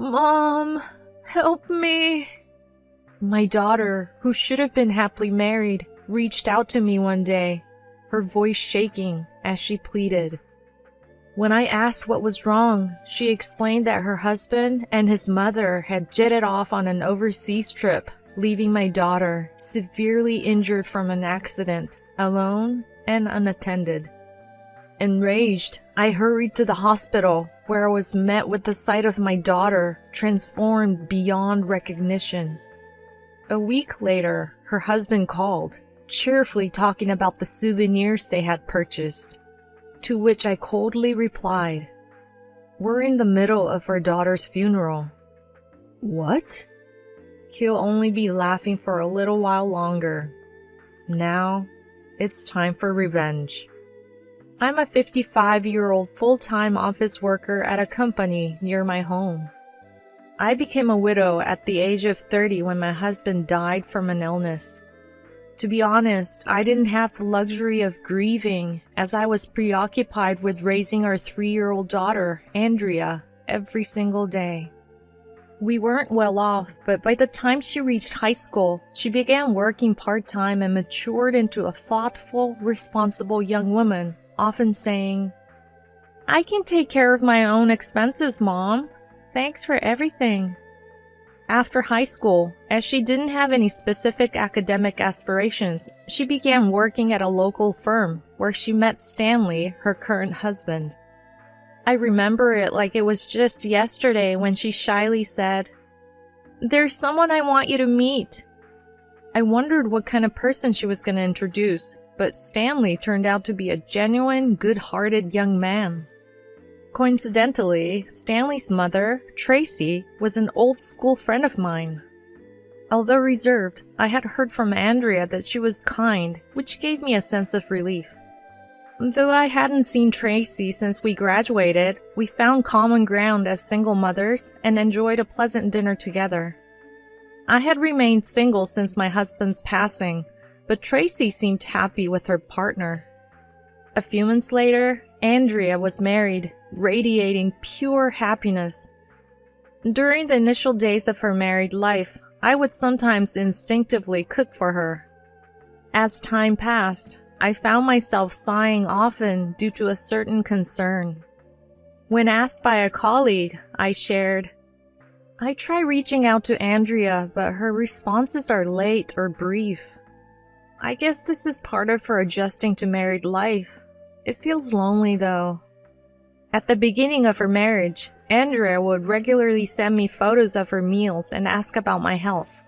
Mom, help me. My daughter, who should have been happily married, reached out to me one day, her voice shaking as she pleaded. When I asked what was wrong, she explained that her husband and his mother had jetted off on an overseas trip, leaving my daughter severely injured from an accident, alone and unattended. Enraged, I hurried to the hospital, where I was met with the sight of my daughter transformed beyond recognition. A week later, her husband called, cheerfully talking about the souvenirs they had purchased, to which I coldly replied, "We're in the middle of our daughter's funeral." "What?" He'll only be laughing for a little while longer. Now, it's time for revenge. I'm a 55-year-old full-time office worker at a company near my home. I became a widow at the age of 30 when my husband died from an illness. To be honest, I didn't have the luxury of grieving, as I was preoccupied with raising our 3-year-old daughter, Andrea, every single day. We weren't well off, but by the time she reached high school, she began working part-time and matured into a thoughtful, responsible young woman, often saying, "I can take care of my own expenses, Mom. Thanks for everything." After high school, as she didn't have any specific academic aspirations, she began working at a local firm where she met Stanley, her current husband. I remember it like it was just yesterday when she shyly said, "There's someone I want you to meet." I wondered what kind of person she was going to introduce, but Stanley turned out to be a genuine, good-hearted young man. Coincidentally, Stanley's mother, Tracy, was an old-school friend of mine. Although reserved, I had heard from Andrea that she was kind, which gave me a sense of relief. Though I hadn't seen Tracy since we graduated, we found common ground as single mothers and enjoyed a pleasant dinner together. I had remained single since my husband's passing, but Tracy seemed happy with her partner. A few months later, Andrea was married, radiating pure happiness. During the initial days of her married life, I would sometimes instinctively cook for her. As time passed, I found myself sighing often due to a certain concern. When asked by a colleague, I shared, "I try reaching out to Andrea, but her responses are late or brief. I guess this is part of her adjusting to married life. It feels lonely, though." At the beginning of her marriage, Andrea would regularly send me photos of her meals and ask about my health.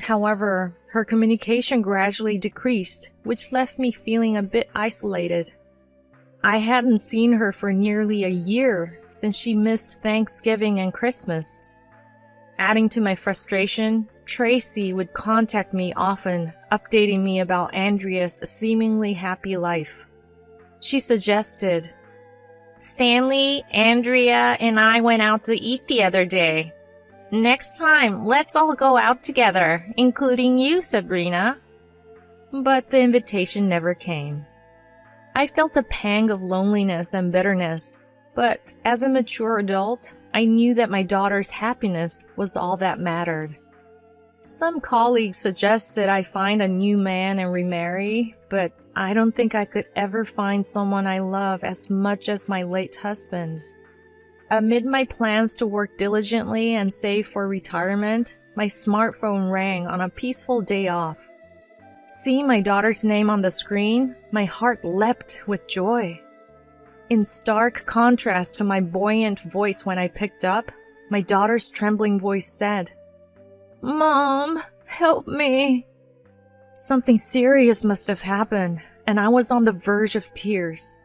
However, her communication gradually decreased, which left me feeling a bit isolated. I hadn't seen her for nearly a year since she missed Thanksgiving and Christmas. Adding to my frustration, Tracy would contact me often, updating me about Andrea's seemingly happy life. She suggested, "Stanley, Andrea, and I went out to eat the other day. Next time, let's all go out together, including you, Sabrina." But the invitation never came. I felt a pang of loneliness and bitterness, but as a mature adult, I knew that my daughter's happiness was all that mattered. Some colleagues suggested I find a new man and remarry, but I don't think I could ever find someone I love as much as my late husband. Amid my plans to work diligently and save for retirement, my smartphone rang on a peaceful day off. Seeing my daughter's name on the screen, my heart leapt with joy. In stark contrast to my buoyant voice when I picked up, my daughter's trembling voice said, "Mom, help me." Something serious must have happened, and I was on the verge of tears.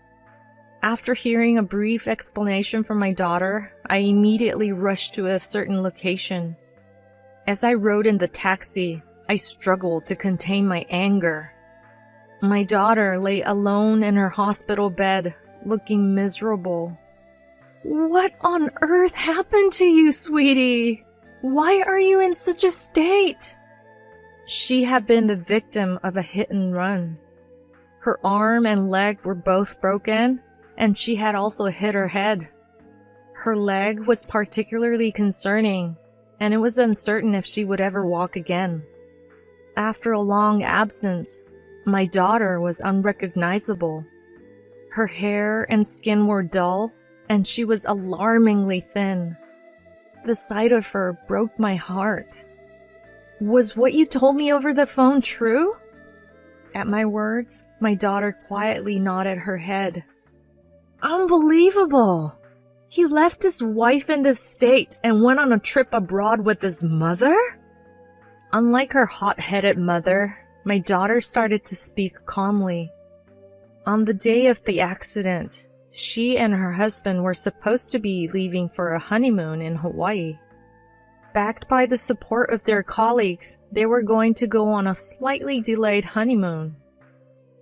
After hearing a brief explanation from my daughter, I immediately rushed to a certain location. As I rode in the taxi, I struggled to contain my anger. My daughter lay alone in her hospital bed, looking miserable. "What on earth happened to you, sweetie? Why are you in such a state?" She had been the victim of a hit and run. Her arm and leg were both broken, and she had also hit her head. Her leg was particularly concerning, and it was uncertain if she would ever walk again. After a long absence, my daughter was unrecognizable. Her hair and skin were dull, and she was alarmingly thin. The sight of her broke my heart. Was what you told me over the phone true? At my words, my daughter quietly nodded her head. Unbelievable! He left his wife in this state and went on a trip abroad with his mother? Unlike her hot-headed mother, my daughter started to speak calmly. On the day of the accident, she and her husband were supposed to be leaving for a honeymoon in Hawaii. Backed by the support of their colleagues, they were going to go on a slightly delayed honeymoon.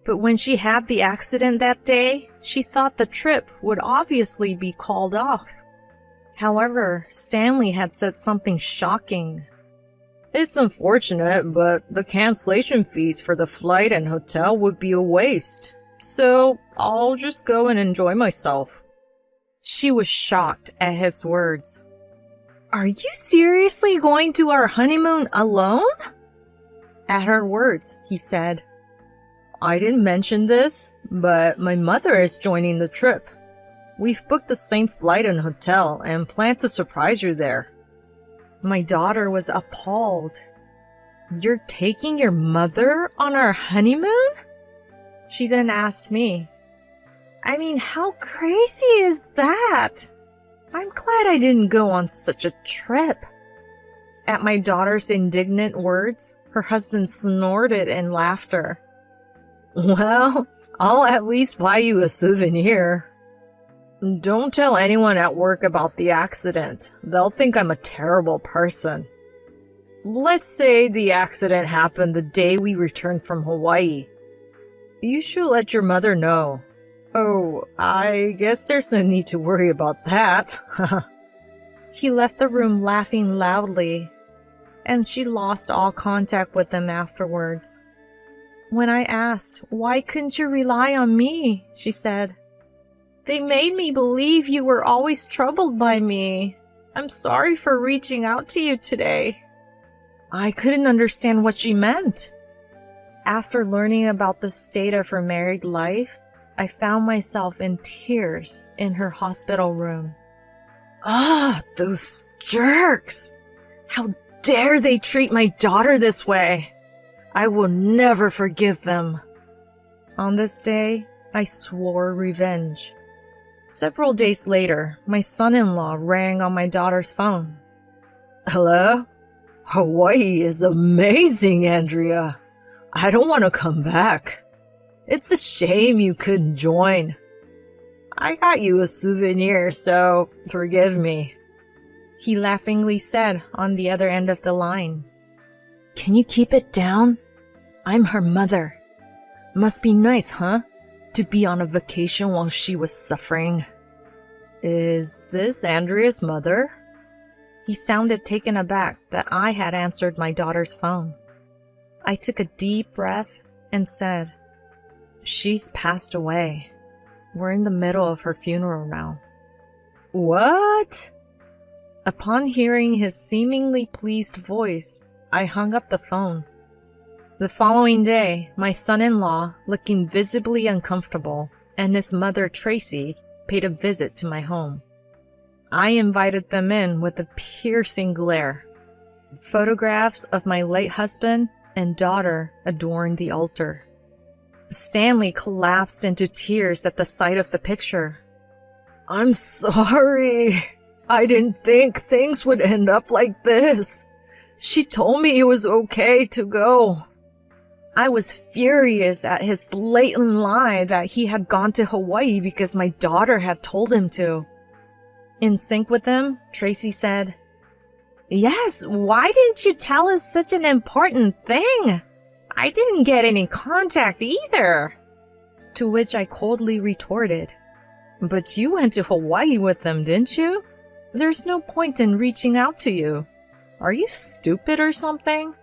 But when she had the accident that day, she thought the trip would obviously be called off. However, Stanley had said something shocking. It's unfortunate, but the cancellation fees for the flight and hotel would be a waste. So I'll just go and enjoy myself. She was shocked at his words. Are you seriously going to our honeymoon alone? At her words, he said, I didn't mention this, but my mother is joining the trip. We've booked the same flight and hotel and plan to surprise you there. My daughter was appalled. You're taking your mother on our honeymoon? She then asked me, I mean, how crazy is that? I'm glad I didn't go on such a trip. At my daughter's indignant words, her husband snorted in laughter. Well, I'll at least buy you a souvenir. Don't tell anyone at work about the accident. They'll think I'm a terrible person. Let's say the accident happened the day we returned from Hawaii. You should let your mother know. Oh, I guess there's no need to worry about that. He left the room laughing loudly, and she lost all contact with him afterwards. When I asked, why couldn't you rely on me? She said, they made me believe you were always troubled by me. I'm sorry for reaching out to you today. I couldn't understand what she meant. After learning about the state of her married life, I found myself in tears in her hospital room. Ah, those jerks! How dare they treat my daughter this way? I will never forgive them. On this day, I swore revenge. Several days later, my son-in-law rang on my daughter's phone. Hello? Hawaii is amazing, Andrea. I don't want to come back. It's a shame you couldn't join. I got you a souvenir, so forgive me. He laughingly said on the other end of the line. Can you keep it down? I'm her mother. Must be nice, huh? To be on a vacation while she was suffering. Is this Andrea's mother? He sounded taken aback that I had answered my daughter's phone. I took a deep breath and said, She's passed away. We're in the middle of her funeral now. What? Upon hearing his seemingly pleased voice, I hung up the phone. The following day, my son-in-law, looking visibly uncomfortable, and his mother, Tracy, paid a visit to my home. I invited them in with a piercing glare. Photographs of my late husband and daughter adorned the altar. Stanley collapsed into tears at the sight of the picture. I'm sorry. I didn't think things would end up like this. She told me it was okay to go. I was furious at his blatant lie that he had gone to Hawaii because my daughter had told him to. In sync with him, Tracy said, Yes, why didn't you tell us such an important thing? I didn't get any contact either. To which I coldly retorted, But you went to Hawaii with them, didn't you? There's no point in reaching out to you. Are you stupid or something?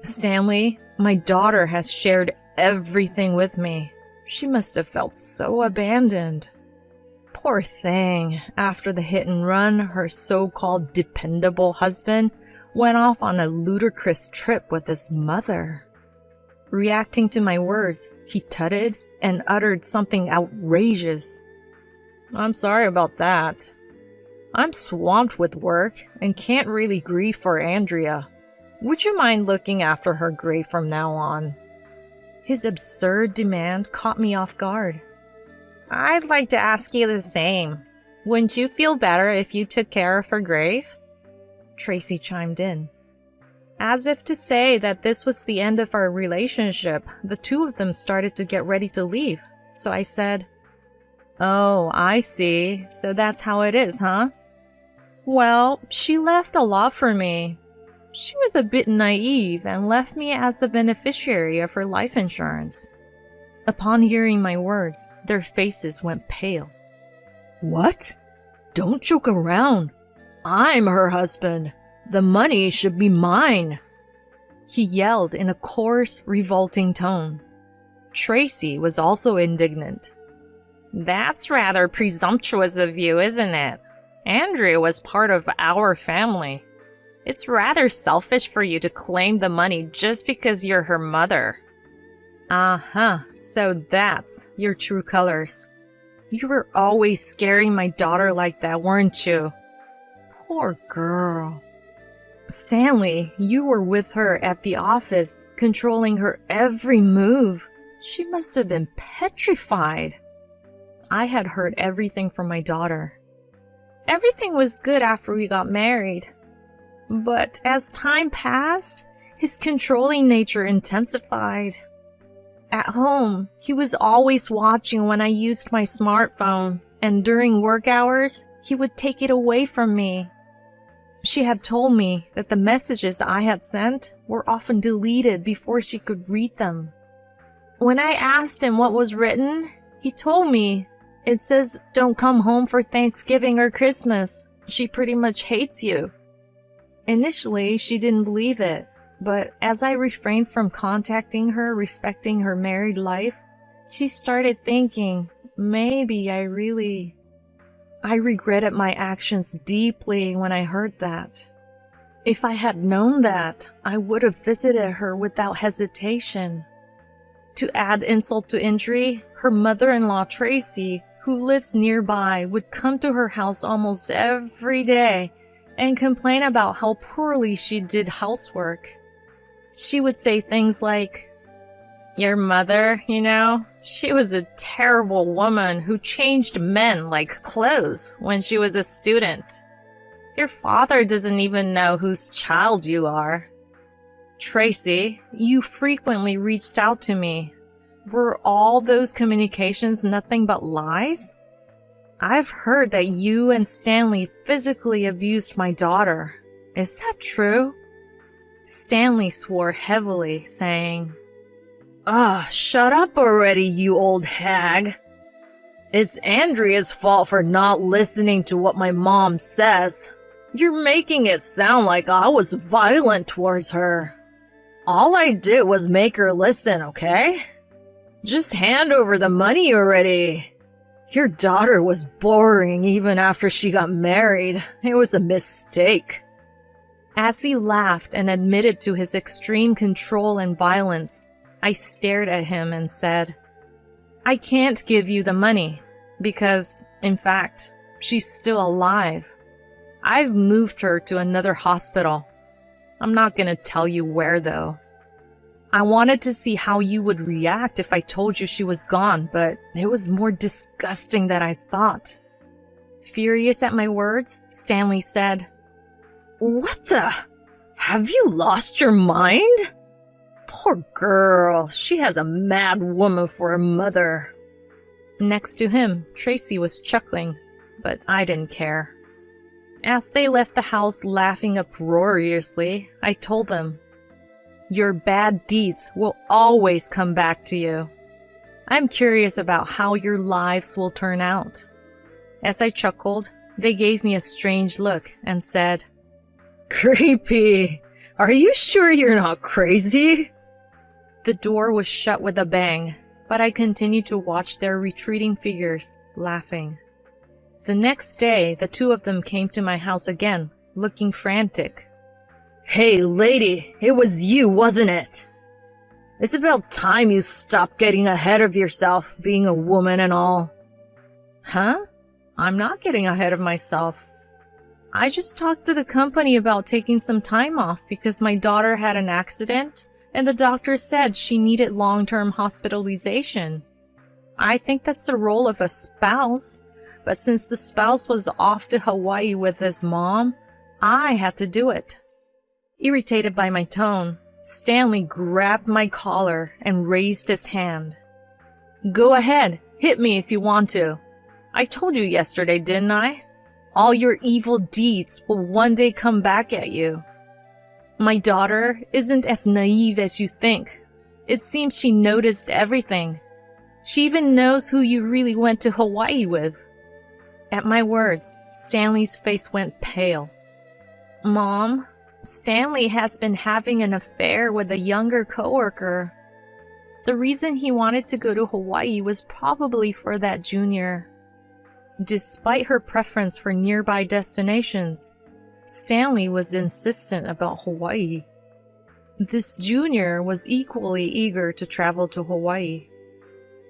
Stanley, my daughter has shared everything with me. She must have felt so abandoned. Poor thing. After the hit and run, her so-called dependable husband went off on a ludicrous trip with his mother. Reacting to my words, he tutted and uttered something outrageous. I'm sorry about that. I'm swamped with work and can't really grieve for Andrea. Would you mind looking after her grave from now on? His absurd demand caught me off guard. I'd like to ask you the same. Wouldn't you feel better if you took care of her grave? Tracy chimed in. As if to say that this was the end of our relationship, the two of them started to get ready to leave. So I said, Oh, I see. So that's how it is, huh? Well, she left a lot for me. She was a bit naive and left me as the beneficiary of her life insurance. Upon hearing my words, their faces went pale. What? Don't joke around. I'm her husband. The money should be mine. He yelled in a coarse, revolting tone. Tracy was also indignant. That's rather presumptuous of you, isn't it? Andrea was part of our family. It's rather selfish for you to claim the money just because you're her mother. Uh-huh, so that's your true colors. You were always scaring my daughter like that, weren't you? Poor girl. Stanley, you were with her at the office, controlling her every move. She must have been petrified. I had heard everything from my daughter. Everything was good after we got married. But as time passed, his controlling nature intensified. At home, he was always watching when I used my smartphone, and during work hours, he would take it away from me. She had told me that the messages I had sent were often deleted before she could read them. When I asked him what was written, he told me, it says, "Don't come home for Thanksgiving or Christmas. She pretty much hates you." Initially, she didn't believe it, but as I refrained from contacting her respecting her married life, she started thinking, maybe I regretted my actions deeply when I heard that. If I had known that, I would have visited her without hesitation. To add insult to injury, her mother-in-law Tracy, who lives nearby, would come to her house almost every day and complain about how poorly she did housework. She would say things like, "Your mother, she was a terrible woman who changed men like clothes when she was a student. Your father doesn't even know whose child you are. Tracy, you frequently reached out to me. Were all those communications nothing but lies? I've heard that you and Stanley physically abused my daughter. Is that true?" Stanley swore heavily, saying, Shut up already, you old hag. It's Andrea's fault for not listening to what my mom says. You're making it sound like I was violent towards her. All I did was make her listen, okay? Just hand over the money already. Your daughter was boring even after she got married. It was a mistake. As he laughed and admitted to his extreme control and violence, I stared at him and said, I can't give you the money because, in fact, she's still alive. I've moved her to another hospital. I'm not gonna tell you where, though. I wanted to see how you would react if I told you she was gone, but it was more disgusting than I thought. Furious at my words, Stanley said, What the? Have you lost your mind? Poor girl, she has a mad woman for a mother. Next to him, Tracy was chuckling, but I didn't care. As they left the house laughing uproariously, I told them, Your bad deeds will always come back to you. I'm curious about how your lives will turn out. As I chuckled, they gave me a strange look and said, Creepy. Are you sure you're not crazy? The door was shut with a bang, but I continued to watch their retreating figures, laughing. The next day, the two of them came to my house again, looking frantic. "Hey, lady, it was you, wasn't it? It's about time you stopped getting ahead of yourself, being a woman and all." "Huh? I'm not getting ahead of myself. I just talked to the company about taking some time off because my daughter had an accident and the doctor said she needed long-term hospitalization. I think that's the role of a spouse, but since the spouse was off to Hawaii with his mom, I had to do it." Irritated by my tone, Stanley grabbed my collar and raised his hand. "Go ahead, hit me if you want to. I told you yesterday, didn't I? All your evil deeds will one day come back at you. My daughter isn't as naive as you think. It seems she noticed everything. She even knows who you really went to Hawaii with." At my words, Stanley's face went pale. "Mom, Stanley has been having an affair with a younger coworker. The reason he wanted to go to Hawaii was probably for that junior." Despite her preference for nearby destinations, Stanley was insistent about Hawaii. This junior was equally eager to travel to Hawaii.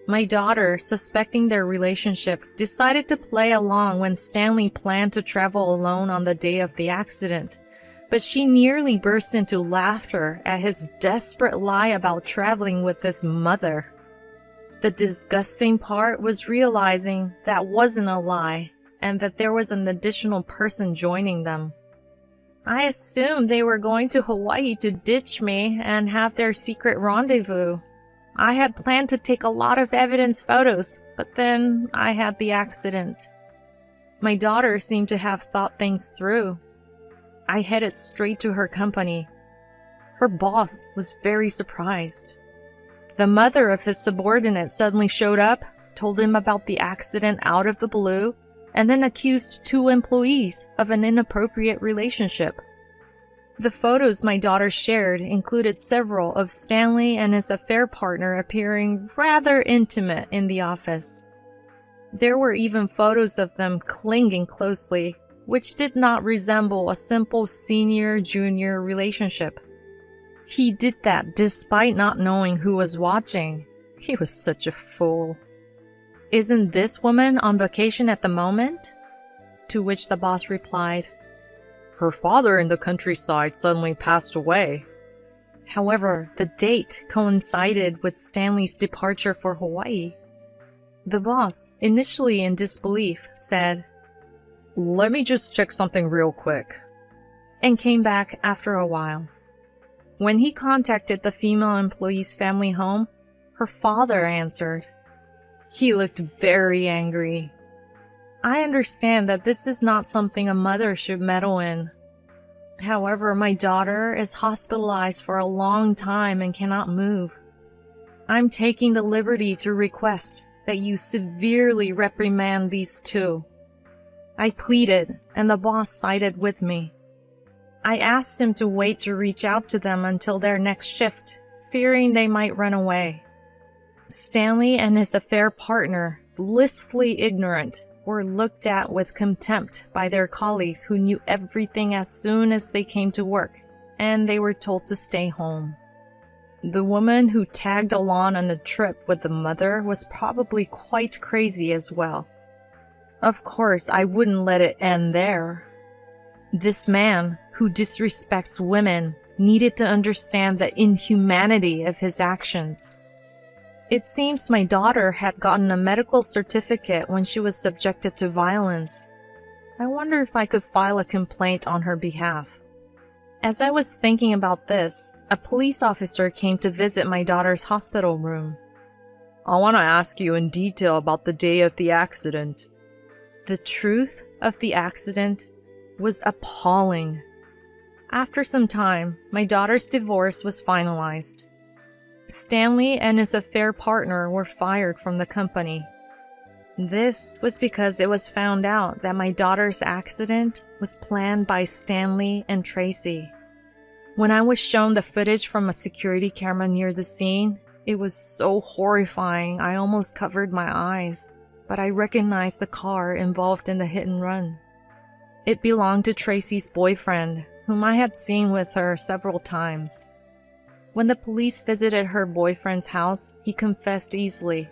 My daughter, suspecting their relationship, decided to play along when Stanley planned to travel alone on the day of the accident, but she nearly burst into laughter at his desperate lie about traveling with his mother. The disgusting part was realizing that wasn't a lie and that there was an additional person joining them. I assumed they were going to Hawaii to ditch me and have their secret rendezvous. I had planned to take a lot of evidence photos, but then I had the accident. My daughter seemed to have thought things through. I headed straight to her company. Her boss was very surprised. The mother of his subordinate suddenly showed up, told him about the accident out of the blue, and then accused two employees of an inappropriate relationship. The photos my daughter shared included several of Stanley and his affair partner appearing rather intimate in the office. There were even photos of them clinging closely, which did not resemble a simple senior-junior relationship. He did that despite not knowing who was watching. He was such a fool. "Isn't this woman on vacation at the moment?" To which the boss replied, "Her father in the countryside suddenly passed away." However, the date coincided with Stanley's departure for Hawaii. The boss, initially in disbelief, said, "Let me just check something real quick," and came back after a while. When he contacted the female employee's family home, her father answered. He looked very angry. I understand that this is not something a mother should meddle in. However, my daughter is hospitalized for a long time and cannot move. I'm taking the liberty to request that you severely reprimand these two. I pleaded, and the boss sided with me. I asked him to wait to reach out to them until their next shift, fearing they might run away. Stanley and his affair partner, blissfully ignorant, were looked at with contempt by their colleagues who knew everything as soon as they came to work, and they were told to stay home. The woman who tagged along on the trip with the mother was probably quite crazy as well. Of course, I wouldn't let it end there. This man, who disrespects women, needed to understand the inhumanity of his actions. It seems my daughter had gotten a medical certificate when she was subjected to violence. I wonder if I could file a complaint on her behalf. As I was thinking about this, a police officer came to visit my daughter's hospital room. "I want to ask you in detail about the day of the accident." The truth of the accident was appalling. After some time, my daughter's divorce was finalized. Stanley and his affair partner were fired from the company. This was because it was found out that my daughter's accident was planned by Stanley and Tracy. When I was shown the footage from a security camera near the scene, it was so horrifying I almost covered my eyes. but I recognized the car involved in the hit and run. It belonged to Tracy's boyfriend, whom I had seen with her several times. When the police visited her boyfriend's house, he confessed easily.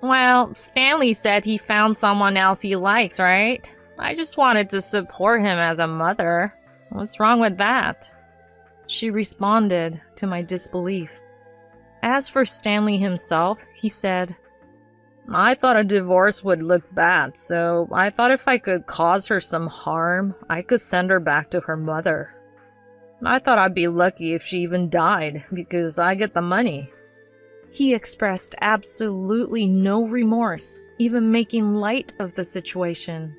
"Well, Stanley said he found someone else he likes, right? I just wanted to support him as a mother. What's wrong with that?" She responded to my disbelief. As for Stanley himself, he said, "I thought a divorce would look bad, so I thought if I could cause her some harm, I could send her back to her mother. I thought I'd be lucky if she even died, because I get the money." He expressed absolutely no remorse, even making light of the situation.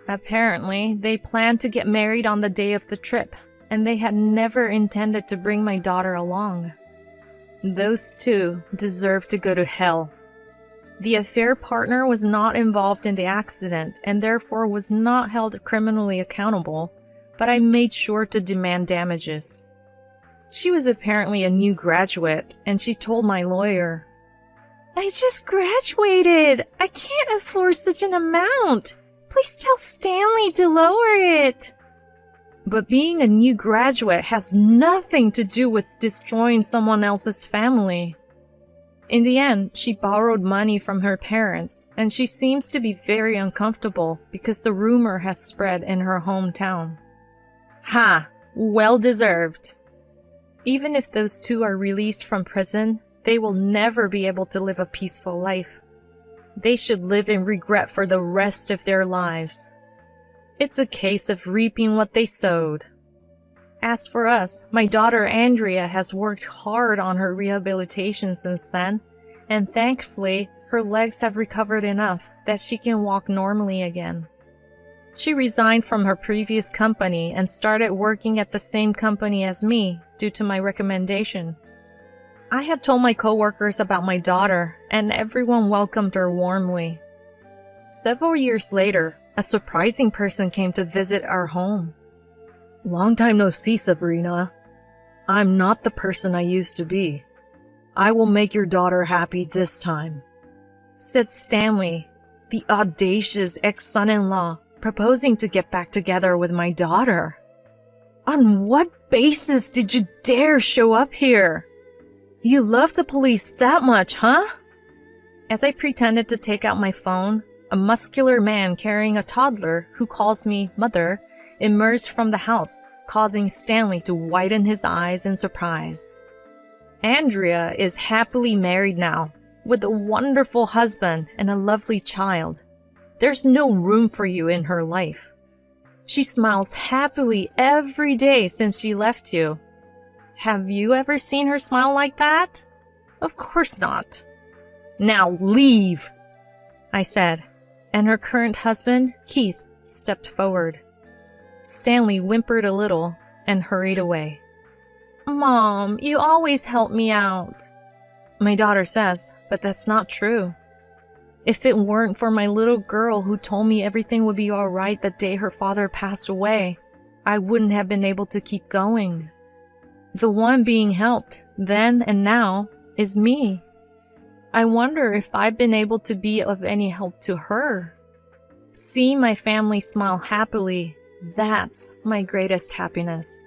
Apparently, they planned to get married on the day of the trip, and they had never intended to bring my daughter along. Those two deserve to go to hell. The affair partner was not involved in the accident and therefore was not held criminally accountable, but I made sure to demand damages. She was apparently a new graduate, and she told my lawyer, "I just graduated. I can't afford such an amount. Please tell Stanley to lower it." But being a new graduate has nothing to do with destroying someone else's family. In the end, she borrowed money from her parents, and she seems to be very uncomfortable because the rumor has spread in her hometown. Ha! Well deserved. Even if those two are released from prison, they will never be able to live a peaceful life. They should live in regret for the rest of their lives. It's a case of reaping what they sowed. As for us, my daughter Andrea has worked hard on her rehabilitation since then, and thankfully, her legs have recovered enough that she can walk normally again. She resigned from her previous company and started working at the same company as me due to my recommendation. I had told my coworkers about my daughter, and everyone welcomed her warmly. Several years later, a surprising person came to visit our home. "Long time no see, Sabrina. I'm not the person I used to be. I will make your daughter happy this time," said Stanley, the audacious ex-son-in-law, proposing to get back together with my daughter. "On what basis did you dare show up here? You love the police that much, huh?" As I pretended to take out my phone, a muscular man carrying a toddler who calls me mother emerged from the house, causing Stanley to widen his eyes in surprise. Andrea is happily married now, with a wonderful husband and a lovely child. There's no room for you in her life. She smiles happily every day since she left you. Have you ever seen her smile like that? Of course not. "Now leave," I said, and her current husband, Keith, stepped forward. Stanley whimpered a little and hurried away. "Mom, you always help me out," my daughter says, but that's not true. If it weren't for my little girl who told me everything would be all right the day her father passed away, I wouldn't have been able to keep going. The one being helped, then and now, is me. I wonder if I've been able to be of any help to her. Seeing my family smile happily, that's my greatest happiness.